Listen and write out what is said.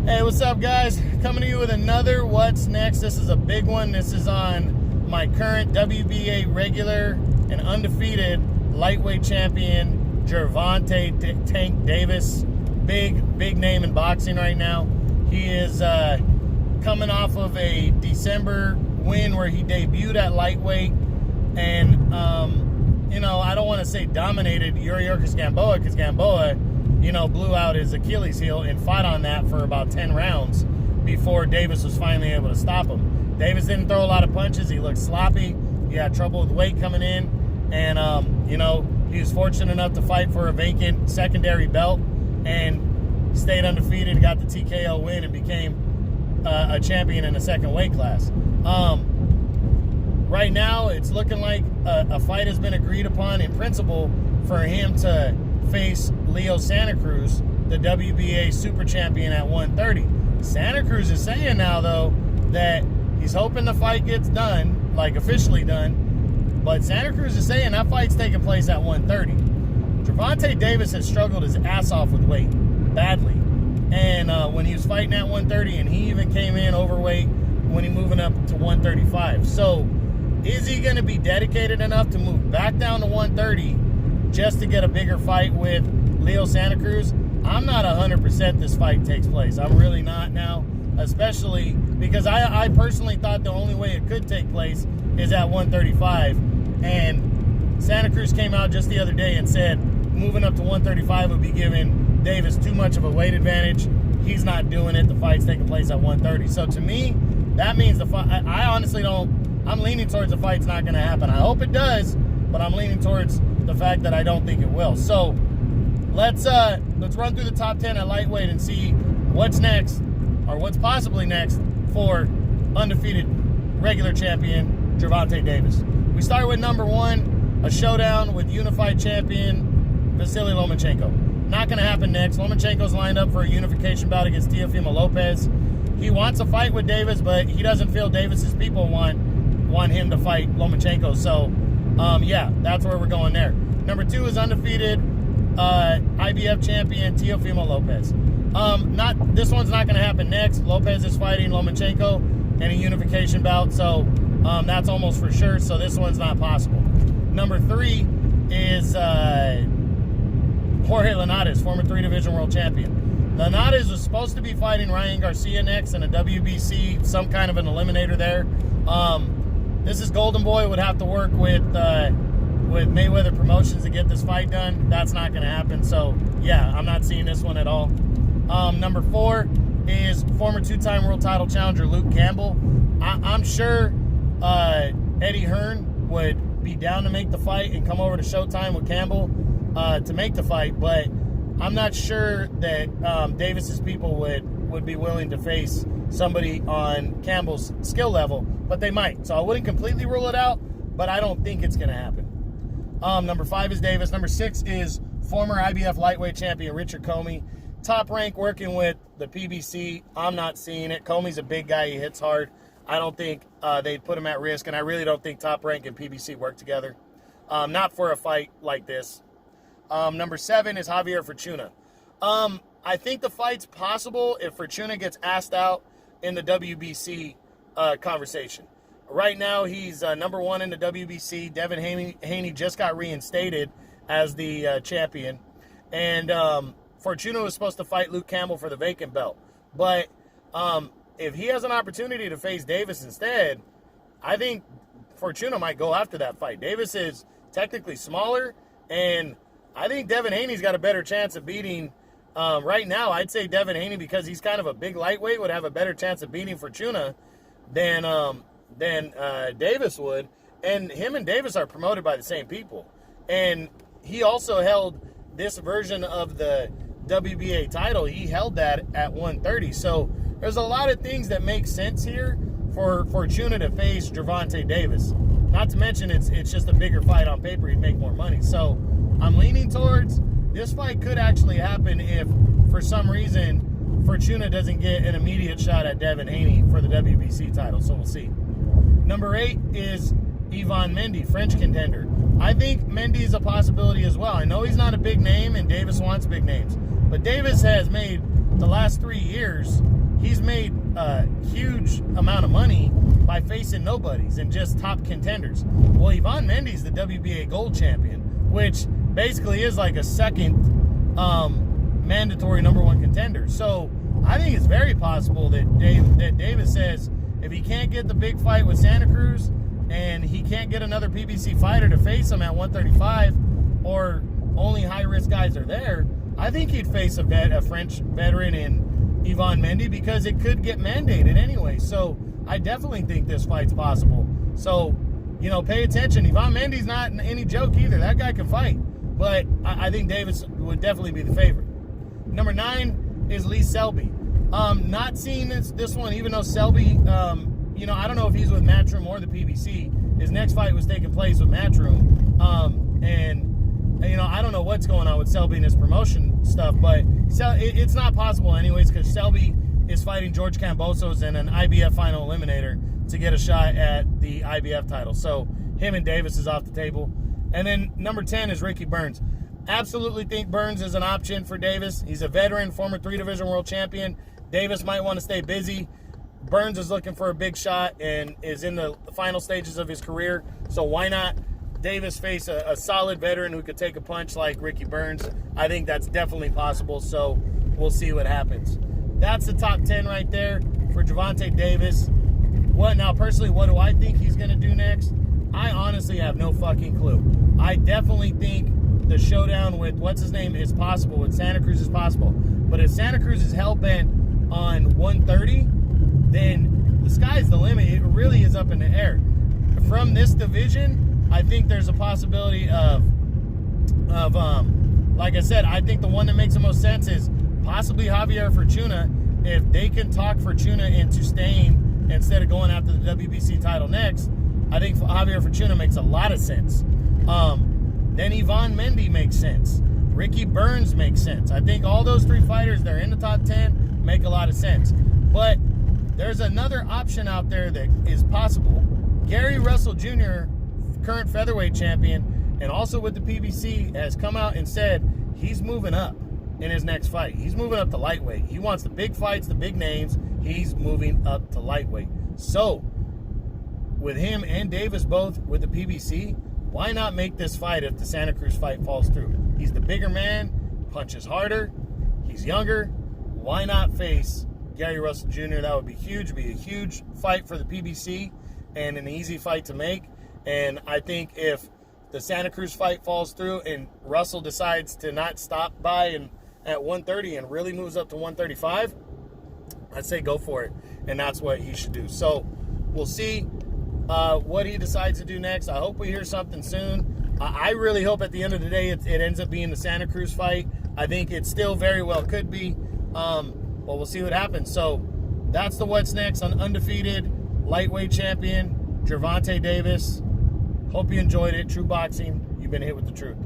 Hey, what's up, guys? Coming to you with another What's Next. This is a big one. This is on my current WBA regular and undefeated lightweight champion, Gervonta Tank Davis. Big name in boxing right now. He is coming off of a December win where he debuted at lightweight and, I don't want to say dominated Yuriorkis Gamboa, because Gamboa, blew out his Achilles heel and fought on that for about 10 rounds before Davis was finally able to stop him. Davis didn't throw a lot of punches. He looked sloppy. He had trouble with weight coming in. And, he was fortunate enough to fight for a vacant secondary belt and stayed undefeated, got the TKO win, and became a champion in the second weight class. Right now, it's looking like a fight has been agreed upon in principle for him to face Leo Santa Cruz, the WBA super champion at 130. Santa Cruz is saying now, though, that he's hoping the fight gets done, like officially done, but Santa Cruz is saying that fight's taking place at 130. Gervonta Davis has struggled his ass off with weight, badly. And when he was fighting at 130, and he even came in overweight when he moving up to 135. So, is he going to be dedicated enough to move back down to 130 just to get a bigger fight with Leo Santa Cruz? I'm not 100% this fight takes place. I'm really not now, especially because I personally thought the only way it could take place is at 135. And Santa Cruz came out just the other day and said moving up to 135 would be giving Davis too much of a weight advantage. He's not doing it. The fight's taking place at 130. So to me, that means the fight. I honestly don't. I'm leaning towards the fight's not going to happen. I hope it does, but I'm leaning towards the fact that I don't think it will. So let's run through the top 10 at lightweight and see what's next, or what's possibly next for undefeated regular champion Gervonta Davis. We start with number 1, a showdown with unified champion Vasily Lomachenko. Not going to happen next. Lomachenko's lined up for a unification bout against Teofimo Lopez. He wants a fight with Davis, but he doesn't feel Davis's people want him to fight Lomachenko. So, that's where we're going there. Number 2 is undefeated IBF champion Teofimo Lopez. This one's not going to happen next. Lopez is fighting Lomachenko in a unification bout, so that's almost for sure. So this one's not possible. Number 3 is Jorge Linares, former 3-division world champion. Linares was supposed to be fighting Ryan Garcia next in a WBC, some kind of an eliminator there. This is Golden Boy, would have to work with Mayweather Promotions to get this fight done. That's not going to happen. So, yeah, I'm not seeing this one at all. Number 4 is former 2-time world title challenger Luke Campbell. I'm sure Eddie Hearn would be down to make the fight and come over to Showtime with Campbell to make the fight, but I'm not sure that Davis's people would be willing to face somebody on Campbell's skill level, but they might. So I wouldn't completely rule it out, but I don't think it's going to happen. Number 5 is Davis. Number 6 is former IBF lightweight champion Richard Comey. Top rank working with the PBC. I'm not seeing it. Comey's a big guy. He hits hard. I don't think they'd put him at risk, and I really don't think Top Rank and PBC work together. Not for a fight like this. Number 7 is Javier Fortuna. I think the fight's possible if Fortuna gets asked out in the WBC conversation. Right now, he's number 1 in the WBC. Devin Haney just got reinstated as the champion. And Fortuna was supposed to fight Luke Campbell for the vacant belt. But if he has an opportunity to face Davis instead, I think Fortuna might go after that fight. Davis is technically smaller, and I think Devin Haney's got a better chance of beating. Right now, I'd say Devin Haney, because he's kind of a big lightweight, would have a better chance of beating Fortuna than Davis would. And him and Davis are promoted by the same people. And he also held this version of the WBA title. He held that at 130. So there's a lot of things that make sense here for Fortuna to face Gervonta Davis. Not to mention it's just a bigger fight on paper. He'd make more money. So I'm leaning towards this fight could actually happen if, for some reason, Fortuna doesn't get an immediate shot at Devin Haney for the WBC title. So we'll see. Number 8 is Yvan Mendy, French contender. I think Mendy is a possibility as well. I know he's not a big name, and Davis wants big names. But Davis has made the last 3 years, he's made a huge amount of money by facing nobodies and just top contenders. Well, Yvonne Mendy's the WBA gold champion, which basically is like a second mandatory number 1 contender. So I think it's very possible that Davis says if he can't get the big fight with Santa Cruz and he can't get another PBC fighter to face him at 135, or only high-risk guys are there, I think he'd face a French veteran in Yvonne Mendy, because it could get mandated anyway. So I definitely think this fight's possible. So, you know, pay attention. Yvonne Mendy's not any joke either. That guy can fight. But I think Davis would definitely be the favorite. Number 9 is Lee Selby. Not seeing this one, even though Selby, you know, I don't know if he's with Matchroom or the PBC. His next fight was taking place with Matchroom. And, you know, I don't know what's going on with Selby and his promotion stuff, but it's not possible anyways, because Selby is fighting George Kambosos in an IBF final eliminator to get a shot at the IBF title. So him and Davis is off the table. And then number 10 is Ricky Burns. Absolutely think Burns is an option for Davis. He's a veteran, former 3-division world champion. Davis might want to stay busy. Burns is looking for a big shot and is in the final stages of his career. So why not Davis face a solid veteran who could take a punch like Ricky Burns? I think that's definitely possible. So we'll see what happens. That's the top 10 right there for Gervonta Davis. Now, personally, what do I think he's going to do next? I honestly have no fucking clue. I definitely think the showdown with what's-his-name is possible, with Santa Cruz is possible. But if Santa Cruz is hell-bent on 130, then the sky's the limit. It really is up in the air. From this division, I think there's a possibility of like I said, I think the one that makes the most sense is possibly Javier Fortuna. If they can talk Fortuna into staying instead of going after the WBC title next, I think Javier Fortuna makes a lot of sense. Then Yvonne Mendy makes sense. Ricky Burns makes sense. I think all those 3 fighters, they're in the top 10, make a lot of sense. But there's another option out there that is possible. Gary Russell Jr., current featherweight champion, and also with the PBC, has come out and said he's moving up in his next fight. He's moving up to lightweight. He wants the big fights, the big names. He's moving up to lightweight. So, with him and Davis both with the PBC, why not make this fight if the Santa Cruz fight falls through? He's the bigger man, punches harder, he's younger. Why not face Gary Russell Jr.? That would be huge. It'd be a huge fight for the PBC and an easy fight to make. And I think if the Santa Cruz fight falls through and Russell decides to not stop by at 130 and really moves up to 135, I'd say go for it. And that's what he should do. So we'll see what he decides to do next. I hope we hear something soon. I really hope at the end of the day it ends up being the Santa Cruz fight. I think it still very well could be. But we'll see what happens. So that's the What's Next on Undefeated lightweight champion Gervonta Davis. Hope you enjoyed it. True Boxing, you've been hit with the truth.